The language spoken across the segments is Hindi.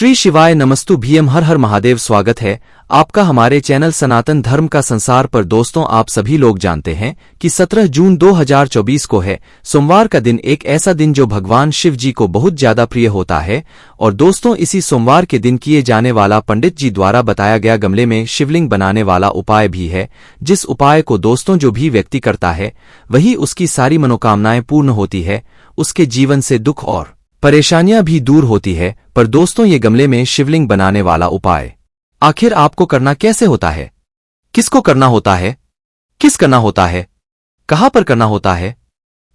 श्री शिवाय नमस्तु भीम हर हर महादेव। स्वागत है आपका हमारे चैनल सनातन धर्म का संसार पर। दोस्तों, आप सभी लोग जानते हैं कि 17 जून 2024 को है सोमवार का दिन, एक ऐसा दिन जो भगवान शिव जी को बहुत ज्यादा प्रिय होता है। और दोस्तों, इसी सोमवार के दिन किए जाने वाला पंडित जी द्वारा बताया गया गमले में शिवलिंग बनाने वाला उपाय भी है, जिस उपाय को दोस्तों जो भी व्यक्ति करता है वही उसकी सारी मनोकामनाएं पूर्ण होती है, उसके जीवन से दुख और परेशानियां भी दूर होती है। पर दोस्तों, ये गमले में शिवलिंग बनाने वाला उपाय आखिर आपको करना कैसे होता है, किसको करना होता है, किस करना होता है, कहां पर करना होता है,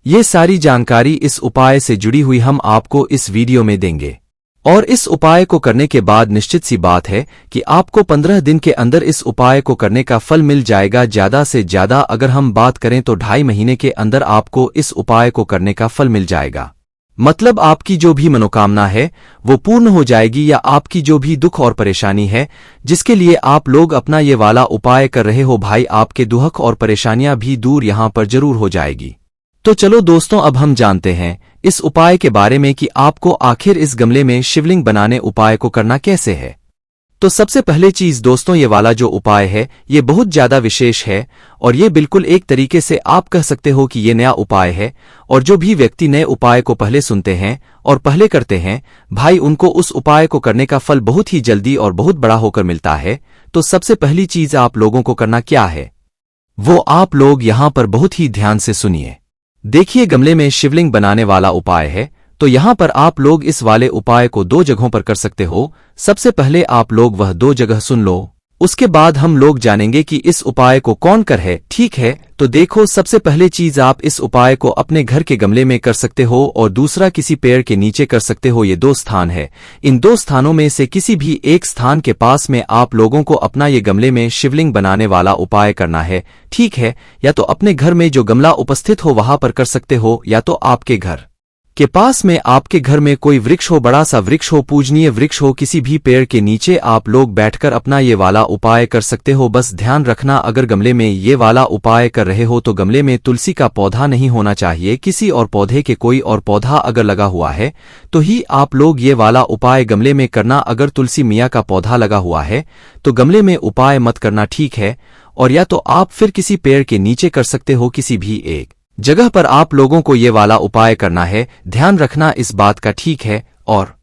ये सारी जानकारी इस उपाय से जुड़ी हुई हम आपको इस वीडियो में देंगे। और इस उपाय को करने के बाद निश्चित सी बात है कि आपको 15 दिन के अंदर इस उपाय को करने का फल मिल जाएगा। ज्यादा से ज्यादा अगर हम बात करें तो 2.5 महीने के अंदर आपको इस उपाय को करने का फल मिल जाएगा। मतलब आपकी जो भी मनोकामना है वो पूर्ण हो जाएगी, या आपकी जो भी दुख और परेशानी है जिसके लिए आप लोग अपना ये वाला उपाय कर रहे हो भाई, आपके दुख और परेशानियां भी दूर यहां पर जरूर हो जाएगी। तो चलो दोस्तों, अब हम जानते हैं इस उपाय के बारे में कि आपको आखिर इस गमले में शिवलिंग बनाने उपाय को करना कैसे है। तो सबसे पहले चीज दोस्तों, ये वाला जो उपाय है ये बहुत ज्यादा विशेष है, और ये बिल्कुल एक तरीके से आप कह सकते हो कि ये नया उपाय है। और जो भी व्यक्ति नए उपाय को पहले सुनते हैं और पहले करते हैं भाई, उनको उस उपाय को करने का फल बहुत ही जल्दी और बहुत बड़ा होकर मिलता है। तो सबसे पहली चीज आप लोगों को करना क्या है, वो आप लोग यहां पर बहुत ही ध्यान से सुनिए। देखिए, गमले में शिवलिंग बनाने वाला उपाय है, तो यहां पर आप लोग इस वाले उपाय को 2 जगहों पर कर सकते हो। सबसे पहले आप लोग वह 2 जगह सुन लो, उसके बाद हम लोग जानेंगे कि इस उपाय को कौन कर है। ठीक है, तो देखो, सबसे पहले चीज आप इस उपाय को अपने घर के गमले में कर सकते हो, और दूसरा किसी पेड़ के नीचे कर सकते हो। ये 2 स्थान है, इन 2 स्थानों में से किसी भी एक स्थान के पास में आप लोगों को अपना ये गमले में शिवलिंग बनाने वाला उपाय करना है। ठीक है, या तो अपने घर में जो गमला उपस्थित हो वहां पर कर सकते हो, या तो आपके घर के पास में आपके घर में कोई वृक्ष हो, बड़ा सा वृक्ष हो, पूजनीय वृक्ष हो, किसी भी पेड़ के नीचे आप लोग बैठकर अपना ये वाला उपाय कर सकते हो। बस ध्यान रखना, अगर गमले में ये वाला उपाय कर रहे हो तो गमले में तुलसी का पौधा नहीं होना चाहिए। किसी और पौधे के कोई और पौधा अगर लगा हुआ है तो ही आप लोग ये वाला उपाय गमले में करना। अगर तुलसी मियाँ का पौधा लगा हुआ है तो गमले में उपाय मत करना। ठीक है, और या तो आप फिर किसी पेड़ के नीचे कर सकते हो, किसी भी एक जगह पर आप लोगों को ये वाला उपाय करना है। ध्यान रखना इस बात का। ठीक है, और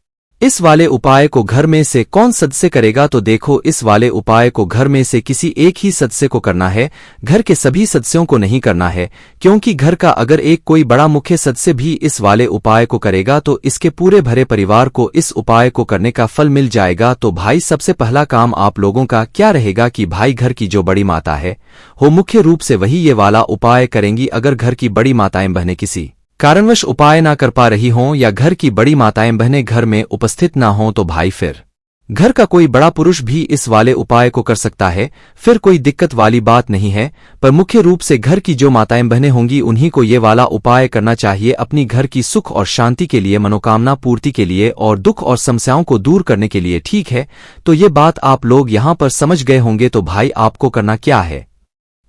इस वाले उपाय को घर में से कौन सदस्य करेगा, तो देखो, इस वाले उपाय को घर में से किसी एक ही सदस्य को करना है। घर के सभी सदस्यों को नहीं करना है, क्योंकि घर का अगर एक कोई बड़ा मुख्य सदस्य भी इस वाले उपाय को करेगा तो इसके पूरे भरे परिवार को इस उपाय को करने का फल मिल जाएगा। तो भाई, सबसे पहला काम आप लोगों का क्या रहेगा कि भाई घर की जो बड़ी माता है वो मुख्य रूप से वही ये वाला उपाय करेंगी। अगर घर की बड़ी माताएं बहनें किसी कारणवश उपाय ना कर पा रही हों, या घर की बड़ी माताएं बहनें घर में उपस्थित ना हों, तो भाई फिर घर का कोई बड़ा पुरुष भी इस वाले उपाय को कर सकता है। फिर कोई दिक्कत वाली बात नहीं है, पर मुख्य रूप से घर की जो माताएं बहनें होंगी उन्हीं को ये वाला उपाय करना चाहिए, अपनी घर की सुख और शांति के लिए, मनोकामना पूर्ति के लिए और दुख और समस्याओं को दूर करने के लिए। ठीक है, तो ये बात आप लोग यहां पर समझ गए होंगे। तो भाई, आपको करना क्या है,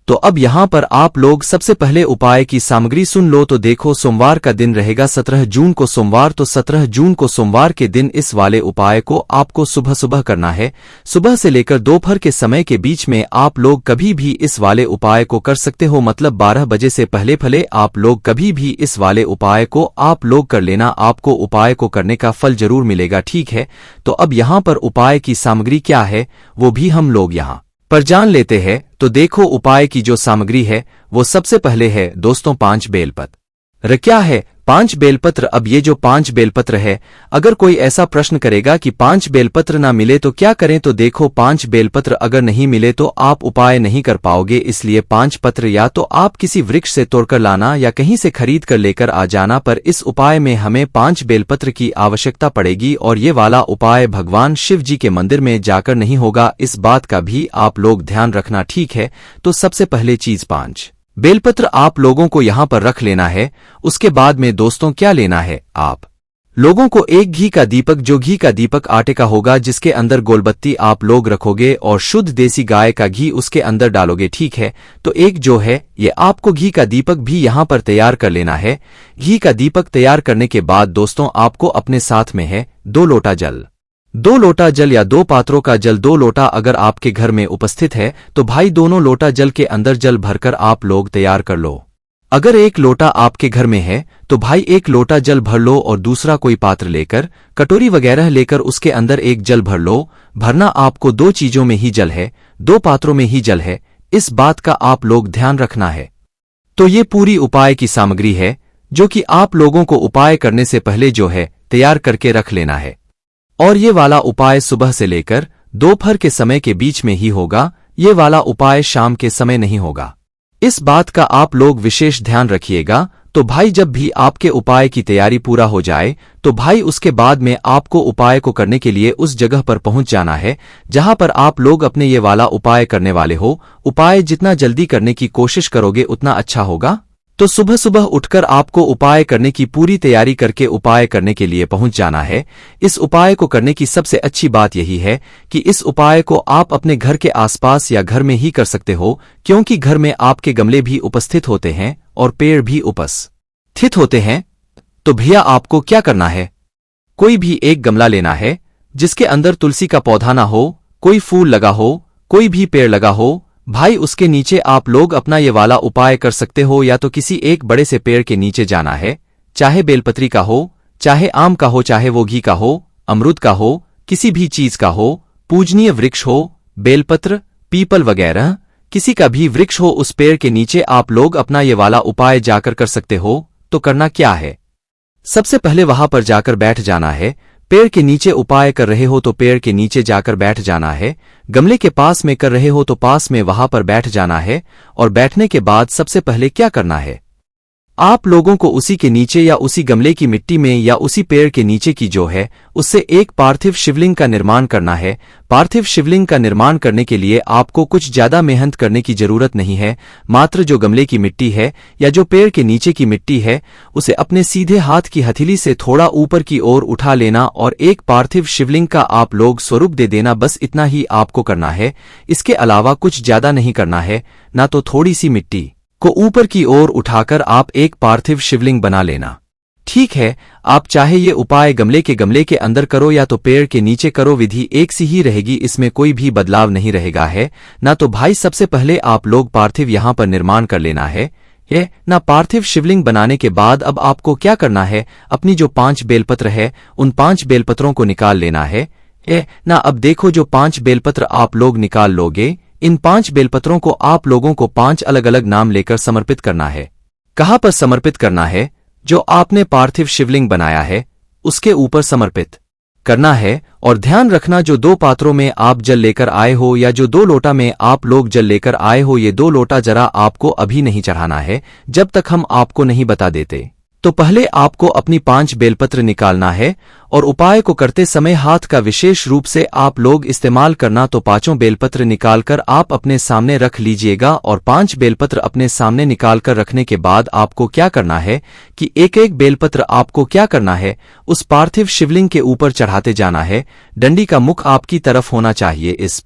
तो अब यहां पर आप लोग सबसे पहले उपाय की सामग्री सुन लो। तो देखो, सोमवार का दिन रहेगा 17 जून को सोमवार, तो 17 जून को सोमवार के दिन इस वाले उपाय को आपको सुबह सुबह करना है। सुबह से लेकर दोपहर के समय के बीच में आप लोग कभी भी इस वाले उपाय को कर सकते हो, मतलब 12 बजे से पहले भले आप लोग कभी भी इस वाले उपाय को आप लोग कर लेना, आपको उपाय को करने का फल जरूर मिलेगा। ठीक है, तो अब यहां पर उपाय की सामग्री क्या है वो भी हम लोग यहां पर जान लेते हैं। तो देखो, उपाय की जो सामग्री है वो सबसे पहले है दोस्तों 5 बेलपत्र। क्या है 5 बेलपत्र? अब ये जो 5 बेलपत्र है, अगर कोई ऐसा प्रश्न करेगा कि 5 बेलपत्र ना मिले तो क्या करें, तो देखो, 5 बेलपत्र अगर नहीं मिले तो आप उपाय नहीं कर पाओगे। इसलिए 5 पत्र या तो आप किसी वृक्ष से तोड़कर लाना या कहीं से खरीद कर लेकर आ जाना, पर इस उपाय में हमें 5 बेलपत्र की आवश्यकता पड़ेगी। और ये वाला उपाय भगवान शिव जी के मंदिर में जाकर नहीं होगा, इस बात का भी आप लोग ध्यान रखना। ठीक है, तो सबसे पहले चीज 5 बेलपत्र आप लोगों को यहां पर रख लेना है। उसके बाद में दोस्तों क्या लेना है, आप लोगों को एक घी का दीपक, जो घी का दीपक आटे का होगा, जिसके अंदर गोलबत्ती आप लोग रखोगे और शुद्ध देसी गाय का घी उसके अंदर डालोगे। ठीक है, तो एक जो है ये आपको घी का दीपक भी यहां पर तैयार कर लेना है। घी का दीपक तैयार करने के बाद दोस्तों आपको अपने साथ में है 2 लोटा जल 2 लोटा जल या 2 पात्रों का जल। 2 लोटा अगर आपके घर में उपस्थित है तो भाई दोनों लोटा जल के अंदर जल भरकर आप लोग तैयार कर लो। अगर 1 लोटा आपके घर में है तो भाई 1 लोटा जल भर लो और दूसरा कोई पात्र लेकर, कटोरी वगैरह लेकर उसके अंदर 1 जल भर लो। भरना आपको 2 चीजों में ही जल है, 2 पात्रों में ही जल है, इस बात का आप लोग ध्यान रखना है। तो ये पूरी उपाय की सामग्री है जो कि आप लोगों को उपाय करने से पहले जो है तैयार करके रख लेना है। और ये वाला उपाय सुबह से लेकर दोपहर के समय के बीच में ही होगा, ये वाला उपाय शाम के समय नहीं होगा। इस बात का आप लोग विशेष ध्यान रखिएगा। तो भाई जब भी आपके उपाय की तैयारी पूरा हो जाए तो भाई उसके बाद में आपको उपाय को करने के लिए उस जगह पर पहुंच जाना है जहां पर आप लोग अपने ये वाला उपाय करने वाले हो। उपाय जितना जल्दी करने की कोशिश करोगे उतना अच्छा होगा। तो सुबह सुबह उठकर आपको उपाय करने की पूरी तैयारी करके उपाय करने के लिए पहुंच जाना है। इस उपाय को करने की सबसे अच्छी बात यही है कि इस उपाय को आप अपने घर के आसपास या घर में ही कर सकते हो, क्योंकि घर में आपके गमले भी उपस्थित होते हैं और पेड़ भी उपस्थित होते हैं। तो भैया आपको क्या करना है, कोई भी एक गमला लेना है जिसके अंदर तुलसी का पौधा ना हो, कोई फूल लगा हो, कोई भी पेड़ लगा हो। भाई उसके नीचे आप लोग अपना ये वाला उपाय कर सकते हो। या तो किसी एक बड़े से पेड़ के नीचे जाना है, चाहे बेलपत्री का हो, चाहे आम का हो, चाहे वो घी का हो, अमरूद का हो, किसी भी चीज का हो, पूजनीय वृक्ष हो, बेलपत्र, पीपल वगैरह किसी का भी वृक्ष हो, उस पेड़ के नीचे आप लोग अपना ये वाला उपाय जाकर कर सकते हो। तो करना क्या है, सबसे पहले वहां पर जाकर बैठ जाना है। पेड़ के नीचे उपाय कर रहे हो तो पेड़ के नीचे जाकर बैठ जाना है। गमले के पास में कर रहे हो तो पास में वहां पर बैठ जाना है। और बैठने के बाद सबसे पहले क्या करना है, आप लोगों को उसी के नीचे या उसी गमले की मिट्टी में या उसी पेड़ के नीचे की जो है उससे एक पार्थिव शिवलिंग का निर्माण करना है। पार्थिव शिवलिंग का निर्माण करने के लिए आपको कुछ ज्यादा मेहनत करने की जरूरत नहीं है। मात्र जो गमले की मिट्टी है या जो पेड़ के नीचे की मिट्टी है उसे अपने सीधे हाथ की हथेली से थोड़ा ऊपर की ओर उठा लेना और एक पार्थिव शिवलिंग का आप लोग स्वरूप दे देना। बस इतना ही आपको करना है, इसके अलावा कुछ ज्यादा नहीं करना है। ना तो थोड़ी सी मिट्टी को ऊपर की ओर उठाकर आप एक पार्थिव शिवलिंग बना लेना। ठीक है, आप चाहे ये उपाय गमले के अंदर करो या तो पेड़ के नीचे करो, विधि एक सी ही रहेगी, इसमें कोई भी बदलाव नहीं रहेगा है ना। तो भाई सबसे पहले आप लोग पार्थिव यहां पर निर्माण कर लेना है ना। पार्थिव शिवलिंग बनाने के बाद अब आपको क्या करना है, अपनी जो 5 बेलपत्र है उन 5 बेलपत्रों को निकाल लेना है ना। अब देखो जो 5 बेलपत्र आप लोग निकाल लोगे, इन 5 बेलपत्रों को आप लोगों को 5 अलग अलग नाम लेकर समर्पित करना है। कहां पर समर्पित करना है, जो आपने पार्थिव शिवलिंग बनाया है उसके ऊपर समर्पित करना है। और ध्यान रखना जो 2 पात्रों में आप जल लेकर आए हो या जो 2 लोटा में आप लोग जल लेकर आए हो, ये 2 लोटा जरा आपको अभी नहीं चढ़ाना है जब तक हम आपको नहीं बता देते। तो पहले आपको अपनी 5 बेलपत्र निकालना है और उपाय को करते समय हाथ का विशेष रूप से आप लोग इस्तेमाल करना। तो 5 बेलपत्र निकालकर आप अपने सामने रख लीजिएगा। और 5 बेलपत्र अपने सामने निकालकर रखने के बाद आपको क्या करना है कि एक एक बेलपत्र आपको क्या करना है, उस पार्थिव शिवलिंग के ऊपर चढ़ाते जाना है। डंडी का मुख आपकी तरफ होना चाहिए। इस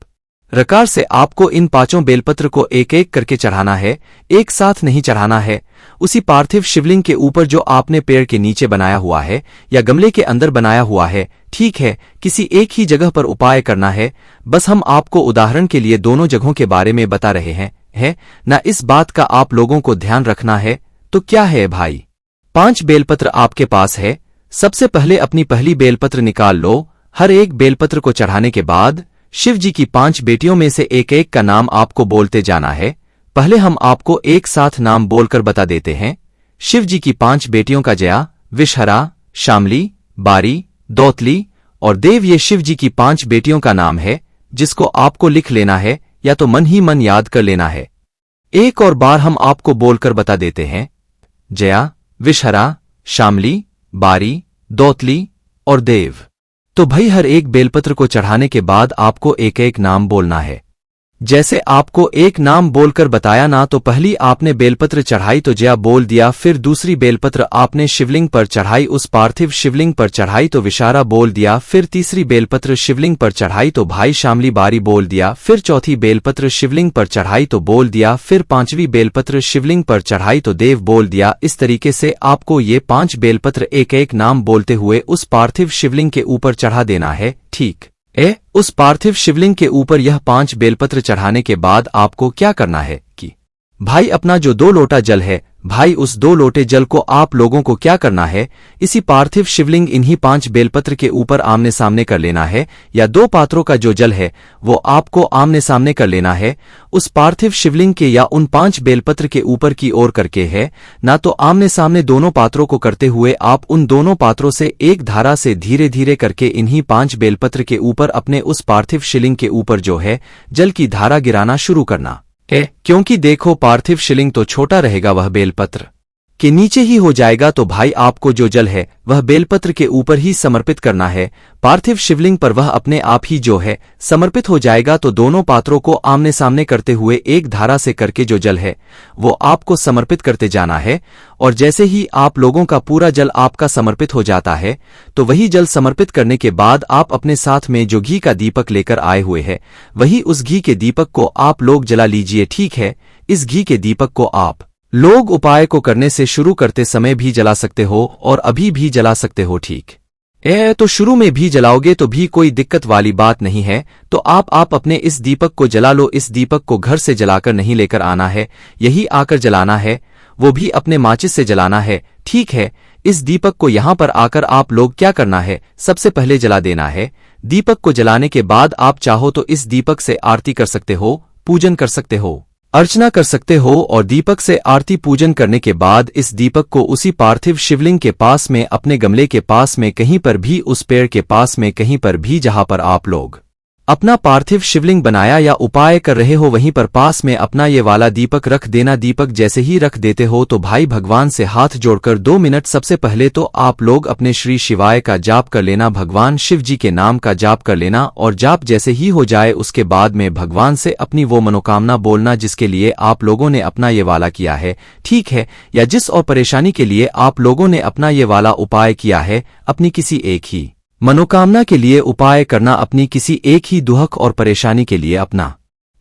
प्रकार से आपको इन 5 बेलपत्र को एक एक करके चढ़ाना है, एक साथ नहीं चढ़ाना है। उसी पार्थिव शिवलिंग के ऊपर जो आपने पेड़ के नीचे बनाया हुआ है या गमले के अंदर बनाया हुआ है, ठीक है, किसी एक ही जगह पर उपाय करना है। बस हम आपको उदाहरण के लिए दोनों जगहों के बारे में बता रहे हैं ना। इस बात का आप लोगों को ध्यान रखना है। तो क्या है भाई, 5 बेलपत्र आपके पास है। सबसे पहले अपनी पहली बेलपत्र निकाल लो। हर एक बेलपत्र को चढ़ाने के बाद शिव जी की 5 बेटियों में से एक एक का नाम आपको बोलते जाना है। पहले हम आपको एक साथ नाम बोलकर बता देते हैं। शिव जी की 5 बेटियों का जया, विषहरा, शामली, बारी, दौतली और देव, ये शिव जी की 5 बेटियों का नाम है जिसको आपको लिख लेना है या तो मन ही मन याद कर लेना है। एक और बार हम आपको बोलकर बता देते हैं, जया, विषहरा, शामली, बारी, दौतली और देव। तो भाई हर एक बेलपत्र को चढ़ाने के बाद आपको एक एक नाम बोलना है। जैसे आपको एक नाम बोलकर बताया ना, तो पहली आपने बेलपत्र चढ़ाई तो जया बोल दिया, फिर दूसरी बेलपत्र आपने शिवलिंग पर चढ़ाई, उस पार्थिव शिवलिंग पर चढ़ाई तो विशारा बोल दिया, फिर तीसरी बेलपत्र शिवलिंग पर चढ़ाई तो भाई शामली बारी बोल दिया, फिर चौथी बेलपत्र शिवलिंग पर चढ़ाई तो बोल दिया, फिर पांचवी बेलपत्र शिवलिंग पर चढ़ाई तो देव बोल दिया। इस तरीके से आपको ये 5 बेलपत्र एक एक नाम बोलते हुए उस पार्थिव शिवलिंग के ऊपर चढ़ा देना है। ठीक उस पार्थिव शिवलिंग के ऊपर यह 5 बेलपत्र चढ़ाने के बाद आपको क्या करना है कि भाई अपना जो 2 लोटा जल है, भाई उस 2 लोटे जल को आप लोगों को क्या करना है, इसी पार्थिव शिवलिंग इन्हीं 5 बेलपत्र के ऊपर आमने सामने कर लेना है, या 2 पात्रों का जो जल है वो आपको आमने सामने कर लेना है उस पार्थिव शिवलिंग के, या उन 5 बेलपत्र के ऊपर की ओर करके है ना, तो आमने सामने दोनों पात्रों को करते हुए आप उन दोनों पात्रों से एक धारा से धीरे धीरे करके इन्हीं 5 बेलपत्र के ऊपर अपने उस पार्थिव शिवलिंग के ऊपर जो है जल की धारा गिराना शुरू करना है। क्योंकि देखो पार्थिव शिवलिंग तो छोटा रहेगा, वह बेलपत्र के नीचे ही हो जाएगा, तो भाई आपको जो जल है वह बेलपत्र के ऊपर ही समर्पित करना है। पार्थिव शिवलिंग पर वह अपने आप ही जो है समर्पित हो जाएगा, तो दोनों पात्रों को आमने सामने करते हुए एक धारा से करके जो जल है वो आपको समर्पित करते जाना है। और जैसे ही आप लोगों का पूरा जल आपका समर्पित हो जाता है, तो वही जल समर्पित करने के बाद आप अपने साथ में जो घी का दीपक लेकर आए हुए हैं, वही उस घी के दीपक को आप लोग जला लीजिए। ठीक है, इस घी के दीपक को आप लोग उपाय को करने से शुरू करते समय भी जला सकते हो और अभी भी जला सकते हो। ठीक तो शुरू में भी जलाओगे तो भी कोई दिक्कत वाली बात नहीं है, तो आप अपने इस दीपक को जला लो। इस दीपक को घर से जलाकर नहीं लेकर आना है, यही आकर जलाना है, वो भी अपने माचिस से जलाना है। ठीक है, इस दीपक को यहां पर आकर आप लोग क्या करना है, सबसे पहले जला देना है। दीपक को जलाने के बाद आप चाहो तो इस दीपक से आरती कर सकते हो, पूजन कर सकते हो, अर्चना कर सकते हो, और दीपक से आरती पूजन करने के बाद इस दीपक को उसी पार्थिव शिवलिंग के पास में, अपने गमले के पास में, कहीं पर भी, उस पेड़ के पास में, कहीं पर भी जहां पर आप लोग अपना पार्थिव शिवलिंग बनाया या उपाय कर रहे हो वहीं पर पास में अपना ये वाला दीपक रख देना। दीपक जैसे ही रख देते हो तो भाई भगवान से हाथ जोड़कर 2 मिनट सबसे पहले तो आप लोग अपने श्री शिवाय का जाप कर लेना, भगवान शिव जी के नाम का जाप कर लेना। और जाप जैसे ही हो जाए उसके बाद में भगवान से अपनी वो मनोकामना बोलना जिसके लिए आप लोगों ने अपना ये वाला किया है। ठीक है, या जिस और परेशानी के लिए आप लोगों ने अपना ये वाला उपाय किया है, अपनी किसी एक ही मनोकामना के लिए उपाय करना, अपनी किसी एक ही दुहक और परेशानी के लिए अपना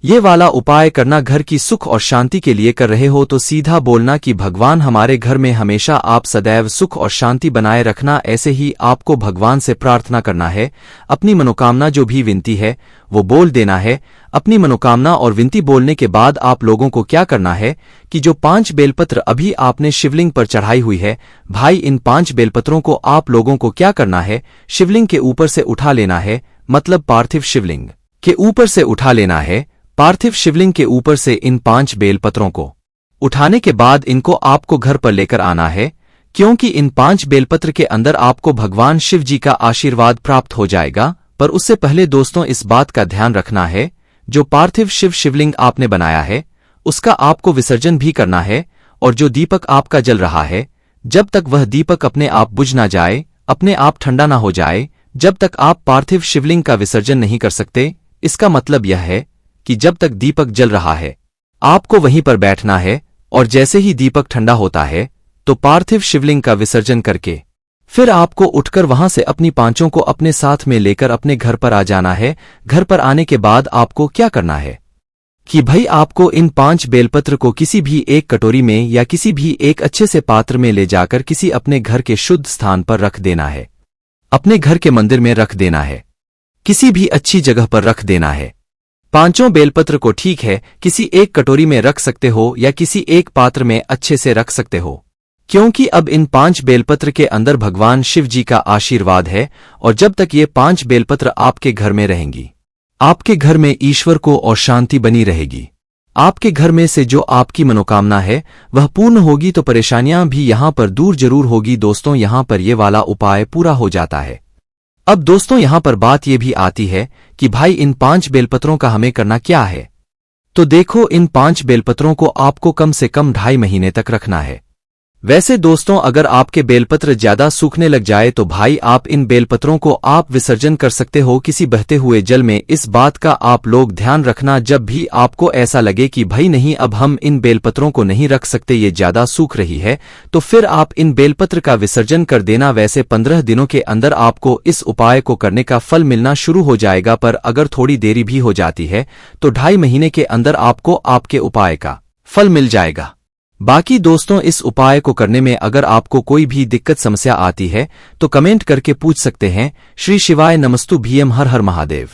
ये वाला उपाय करना। घर की सुख और शांति के लिए कर रहे हो तो सीधा बोलना कि भगवान हमारे घर में हमेशा आप सदैव सुख और शांति बनाए रखना। ऐसे ही आपको भगवान से प्रार्थना करना है, अपनी मनोकामना जो भी विनती है वो बोल देना है। अपनी मनोकामना और विनती बोलने के बाद आप लोगों को क्या करना है कि जो 5 बेलपत्र अभी आपने शिवलिंग पर चढ़ाई हुई है, भाई इन 5 बेलपत्रों को आप लोगों को क्या करना है, शिवलिंग के ऊपर से उठा लेना है, मतलब पार्थिव शिवलिंग के ऊपर से उठा लेना है। पार्थिव शिवलिंग के ऊपर से इन 5 बेलपत्रों को उठाने के बाद इनको आपको घर पर लेकर आना है, क्योंकि इन 5 बेलपत्र के अंदर आपको भगवान शिव जी का आशीर्वाद प्राप्त हो जाएगा। पर उससे पहले दोस्तों इस बात का ध्यान रखना है, जो पार्थिव शिवलिंग आपने बनाया है उसका आपको विसर्जन भी करना है। और जो दीपक आपका जल रहा है, जब तक वह दीपक अपने आप बुझ ना जाए, अपने आप ठंडा ना हो जाए, जब तक आप पार्थिव शिवलिंग का विसर्जन नहीं कर सकते। इसका मतलब यह है कि जब तक दीपक जल रहा है आपको वहीं पर बैठना है, और जैसे ही दीपक ठंडा होता है तो पार्थिव शिवलिंग का विसर्जन करके फिर आपको उठकर वहां से अपनी पांचों को अपने साथ में लेकर अपने घर पर आ जाना है। घर पर आने के बाद आपको क्या करना है कि भाई आपको इन 5 बेलपत्र को किसी भी एक कटोरी में या किसी भी एक अच्छे से पात्र में ले जाकर किसी अपने घर के शुद्ध स्थान पर रख देना है, अपने घर के मंदिर में रख देना है, किसी भी अच्छी जगह पर रख देना है। 5 बेलपत्र को ठीक है किसी एक कटोरी में रख सकते हो या किसी एक पात्र में अच्छे से रख सकते हो, क्योंकि अब इन 5 बेलपत्र के अंदर भगवान शिव जी का आशीर्वाद है। और जब तक ये 5 बेलपत्र आपके घर में रहेंगी, आपके घर में ईश्वर को और शांति बनी रहेगी। आपके घर में से जो आपकी मनोकामना है वह पूर्ण होगी, तो परेशानियां भी यहां पर दूर जरूर होगी। दोस्तों यहां पर ये वाला उपाय पूरा हो जाता है। अब दोस्तों यहां पर बात यह भी आती है कि भाई इन 5 बेलपत्रों का हमें करना क्या है। तो देखो इन 5 बेलपत्रों को आपको कम से कम 2.5 महीने तक रखना है। वैसे दोस्तों, अगर आपके बेलपत्र ज्यादा सूखने लग जाए तो भाई आप इन बेलपत्रों को आप विसर्जन कर सकते हो किसी बहते हुए जल में। इस बात का आप लोग ध्यान रखना, जब भी आपको ऐसा लगे कि भाई नहीं अब हम इन बेलपत्रों को नहीं रख सकते, ये ज्यादा सूख रही है, तो फिर आप इन बेलपत्र का विसर्जन कर देना। वैसे 15 दिनों के अंदर आपको इस उपाय को करने का फल मिलना शुरू हो जाएगा, पर अगर थोड़ी देरी भी हो जाती है तो 2.5 महीने के अंदर आपको आपके उपाय का फल मिल जाएगा। बाकी दोस्तों, इस उपाय को करने में अगर आपको कोई भी दिक्कत समस्या आती है तो कमेंट करके पूछ सकते हैं। श्री शिवाय नमस्तु भीम, हर हर महादेव।